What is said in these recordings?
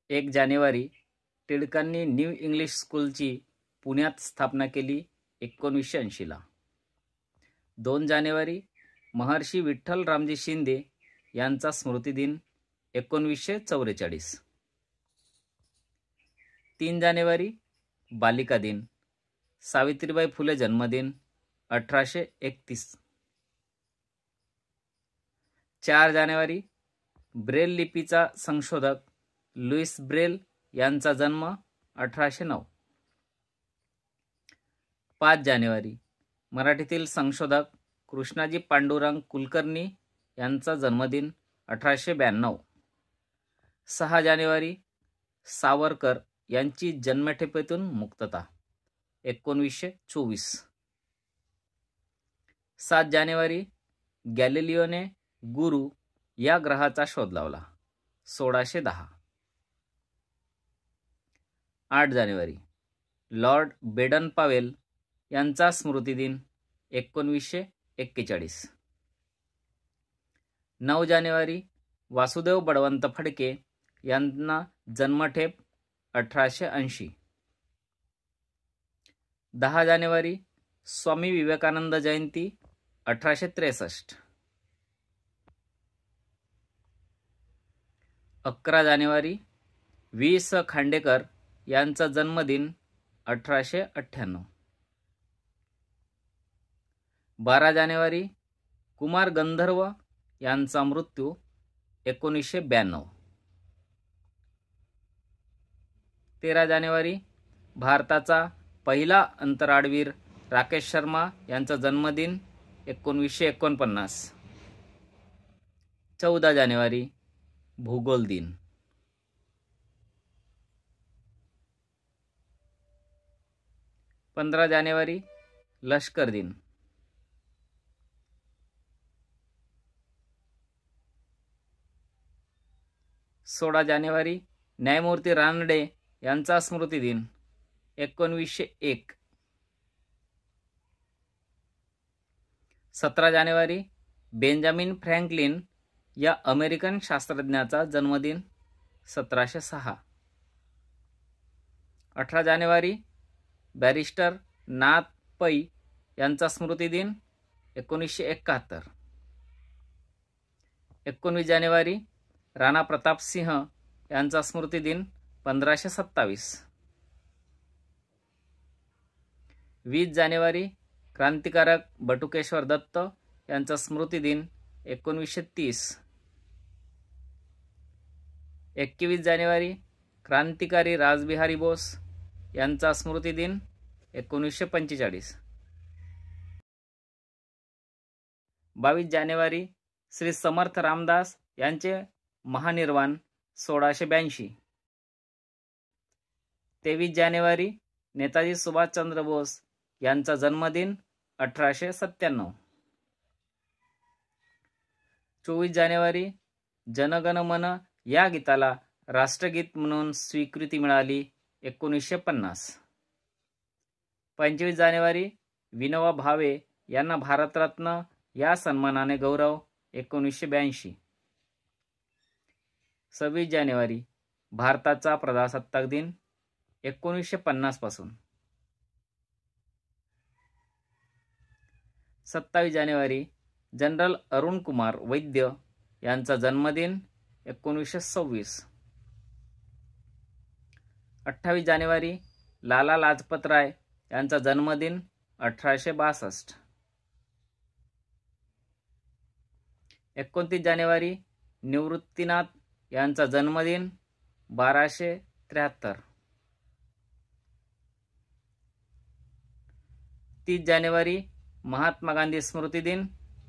1 जानेवारी टिळकांनी new English स्कूलची पुण्यात स्थापना केली 1980ला. 2 जानेवारी महर्षी विठ्ठल रामजी शिंदे यांचा स्मृतिदिन 1944. 3 जानेवारी बालिका दिन, सावित्रीबाई फुले जन्मदिन 1831. 4 जानेवारी ब्रेल लिपीचा संशोधक लुईस ब्रेल यांचा जन्म 1809. 5 जानेवारी मराठीतील संशोधक कृष्णाजी पांडुरंग कुलकर्णी यांचा जन्मदिन 1892. 6 जानेवारी सावरकर यांची जन्मठेपेतून मुक्तता 1924. 7 जानेवारी गॅलिलिओने गुरु या ग्रहाचा शोध लावला 1610. 8 जानेवारी लॉर्ड बेडन पावेल यांचा स्मृतिदिन 1941. 9 जानेवारी वासुदेव बळवंत फडके यांना जन्मठेप 1880. 10 जानेवारी स्वामी विवेकानंद जयंती 1863. 11 जानेवारी वि. स. खांडेकर यांचा जन्मदिन 1898. 12 जानेवारी कुमार गंधर्व यांचा मृत्यू 1992. 13 जानेवारी भारताचा पहिला अंतराळवीर राकेश शर्मा यांचा जन्मदिन 1949. 14 जानेवारी भूगोल दिन. 15 जानेवारी लष्कर दिन. 16 जानेवारी न्यायमूर्ती रानडे यांचा स्मृतिदिन 1901. 17 जानेवारी बेंजामिन फ्रँकलिन या अमेरिकन शास्त्रज्ञाचा जन्मदिन 1706. 18 जानेवारी बॅरिस्टर नाथ पै यांचा स्मृतिदिन 1971. 19 जानेवारी राणा प्रताप सिंह यांचा स्मृतिदिन 1527. 20 जानेवारी क्रांतिकारक बटुकेश्वर दत्त यांचा स्मृतिदिन 1930. 21 जानेवारी क्रांतिकारी रासबिहारी बोस यांचा स्मृतिदिन 1945. 22 जानेवारी श्री समर्थ रामदास यांचे महानिर्वाण 1682. 23 जानेवारी नेताजी सुभाषचंद्र बोस यांचा जन्मदिन 1897. 24 जानेवारी जनगण मन या गीताला राष्ट्रगीत म्हणून स्वीकृती मिळाली 1950. 25 जानेवारी विनोबा भावे यांना भारतरत्न या सन्मानाने गौरव 1982. 26 जानेवारी भारताचा प्रजासत्ताक दिन 1950 पासून. 27 जानेवारी जनरल अरुण कुमार वैद्य यांचा जन्मदिन 1926. 28 जानेवारी लाला लाजपत राय यांचा जन्मदिन 1862. 29 जानेवारी निवृत्तीनाथ यांचा जन्मदिन 1273. 30 जानेवारी महात्मा गांधी स्मृती दिन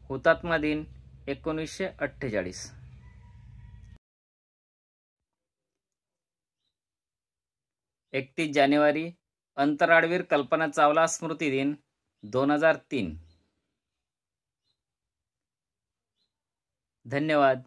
हुतात्मा दिन 1948. 31 जानेवारी अंतराळवीर कल्पना चावला स्मृती दिन 2003. धन्यवाद.